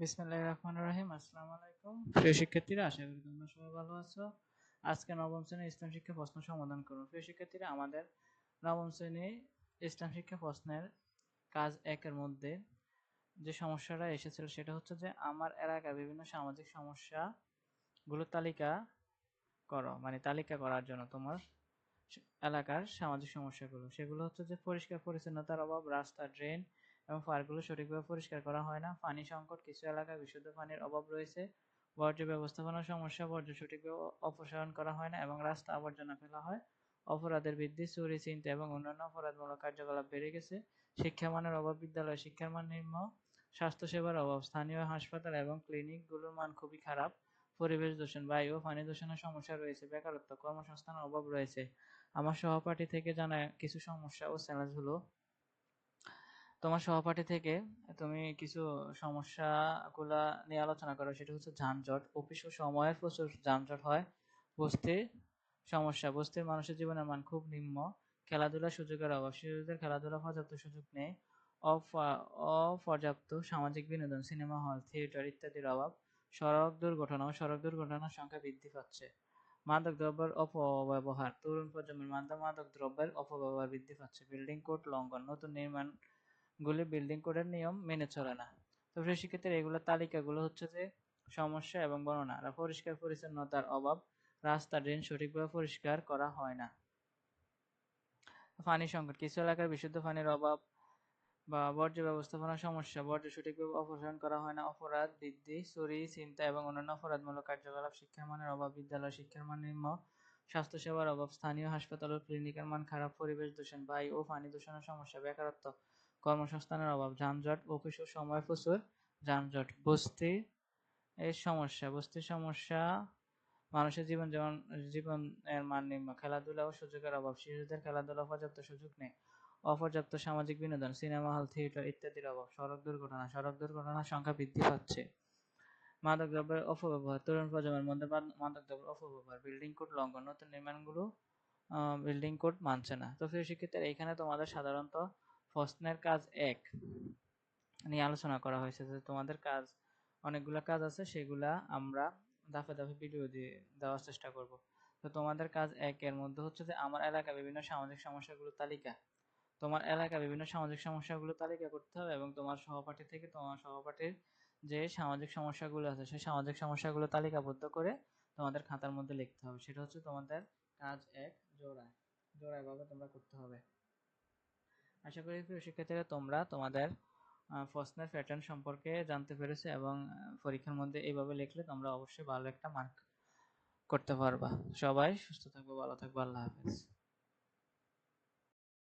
বিসমিল্লাহির রহমানির রহিম। আসসালামু আলাইকুম প্রিয় শিক্ষার্থীরা, আশা করি তোমরা সবাই ভালো আছো। আজকে নবম শ্রেণীর ইসলাম শিক্ষা প্রশ্ন সমাধান করব। প্রিয় শিক্ষার্থীরা, আমাদের নবম শ্রেণীর ইসলাম শিক্ষা প্রশ্নের কাজ 1 এর মধ্যে যে সমস্যাটা এসেছিল সেটা হচ্ছে যে আমার এলাকার বিভিন্ন সামাজিক সমস্যা গুলো তালিকা করো। মানে তালিকা করার জন্য তোমার এলাকার সামাজিক সমস্যাগুলো, সেগুলো হচ্ছে যে পরিষ্কার পরিচ্ছন্নতার অভাব, রাস্তা, ড্রেন এবং পার্কগুলো সঠিকভাবে পরিষ্কার করা হয় না, পানি সংকট, কিছু এলাকায় বিশুদ্ধ পানির অভাব রয়েছে, বর্জ্য ব্যবস্থাপনার সমস্যা, বর্জ্য সঠিকভাবে অপসারণ করা হয় না এবং রাস্তা আবর্জনা ফেলা হয়, অপরাধের বৃদ্ধি, চুরি, ছিনতাই এবং অন্যান্য অপরাধমূলক কার্যকলাপ বেড়ে গেছে, শিক্ষামানের অভাব, বিদ্যালয়ে শিক্ষার মান নিম্ন, স্বাস্থ্যসেবার অভাব, স্থানীয় হাসপাতাল এবং ক্লিনিকগুলোর মান খুবই খারাপ, পরিবেশ দূষণ, বায়ু ও পানি দূষণের সমস্যা রয়েছে, বেকারত্ব, কর্মসংস্থানের অভাব রয়েছে। আমার সহপাঠী থেকে জানা কিছু সমস্যা ও চ্যালেঞ্জ হলো, তোমার সহপাঠী থেকে তুমি কিছু সমস্যাগুলা নিয়ে আলোচনা করো। সেটা হচ্ছে যানজট, অফিস ও সময়ের প্রচুর যানজট হয়, বস্তির সমস্যা, বস্তির মানুষের জীবনের মান খুব নিম্ন, খেলাধুলার সুযোগের অভাব, শিশুদের খেলাধুলার পর্যাপ্ত সুযোগ নেই, অপর্যাপ্ত সামাজিক বিনোদন, সিনেমা হল, থিয়েটার ইত্যাদির অভাব, সড়ক দুর্ঘটনা ও সড়ক দুর্ঘটনার সংখ্যা বৃদ্ধি পাচ্ছে, মাদক দ্রব্যের অপব্যবহার, তরুণ প্রজন্মের মাদক দ্রব্যের অপব্যবহার বৃদ্ধি পাচ্ছে, বিল্ডিং কোড লঙ্ঘন, নতুন নির্মাণগুলি বিল্ডিং কোডের নিয়ম মেনে চলে না। তো প্রিয় শিক্ষার্থীরা, এগুলোর তালিকাগুলো হচ্ছে যে সমস্যা এবং বর্ণনা। আর পরিষ্কার পরিচ্ছন্নতার অভাব, রাস্তা, ড্রেন সঠিকভাবে পরিষ্কার করা হয় না, পানি সংকট, কিছু এলাকার বিশুদ্ধ পানির অভাব বা বর্জ্য ব্যবস্থাপনার সমস্যা, বর্জ্য সঠিকভাবে অপসারণ করা হয় না, অপরাধ বৃদ্ধি, চুরি, ছিনতাই এবং অন্যান্য অপরাধমূলক কার্যকলাপ, শিক্ষার মানের অভাব, বিদ্যালয় শিক্ষার মান নিম্ন, স্বাস্থ্যসেবার অভাব, স্থানীয় হাসপাতাল ও ক্লিনিকের মান খারাপ, পরিবেশ দূষণ, বায়ু ও পানি দূষণের সমস্যা, বেকারত্ব, কর্মসংস্থানের অভাব, যানজট, অফিস ও সময় প্রচুর যানজট, বস্তি এর সমস্যা, বস্তির সমস্যা, মানুষের জীবনের মান নিম্ন, খেলাধুলা ও সুযোগের অভাব, শিশুদের খেলাধুলা পর্যাপ্ত সুযোগ নেই, অপর্যাপ্ত সামাজিক বিনোদন, সিনেমা হল, থিয়েটার ইত্যাদির অভাব, সড়ক দুর্ঘটনার সংখ্যা বৃদ্ধি পাচ্ছে, মাদক দ্রব্যের অপব্যবহার, তরুণ প্রজন্মের মধ্যে মাদক দ্রব্যের অপব্যবহার, বিল্ডিং কোড লঙ্ঘন, নতুন নির্মাণগুলো বিল্ডিং কোড মানছে না। তো প্রিয় শিক্ষার্থীরা, এখানে তোমাদের সাধারণত প্রশ্নের কাজ 1 নিয়ে আলোচনা করা হয়েছে। যে তোমাদের কাজ অনেকগুলো কাজ আছে, সেগুলা আমরা ধাপে ধাপে ভিডিও দিয়ে দেওয়ার চেষ্টা করব। তো তোমাদের কাজ 1 এর মধ্যে হচ্ছে যে আমার এলাকার বিভিন্ন সামাজিক সমস্যাগুলো তালিকা, তোমার এলাকার বিভিন্ন সামাজিক সমস্যাগুলো তালিকা করতে হবে এবং তোমার সহপাঠী থেকে তোমার সহপাঠীর যে সামাজিক সমস্যাগুলো আছে সেই সামাজিক সমস্যাগুলো তালিকাবদ্ধ করে তোমাদের খাতার মধ্যে লিখতে হবে। সেটা হচ্ছে তোমাদের কাজ 1, জোড়ায় জোড়ায় ভাবে তোমরা করতে হবে। আশা করি প্রিয় শিক্ষার্থীরা, তোমরা তোমাদের প্রশ্নের প্যাটার্ন সম্পর্কে জানতে পেরেছো এবং পরীক্ষার মধ্যে এইভাবে লিখলে তোমরা অবশ্যই ভালো একটা মার্ক করতে পারবা। সবাই সুস্থ থাকবে, ভালো থাকবে, আল্লাহ হাফেজ।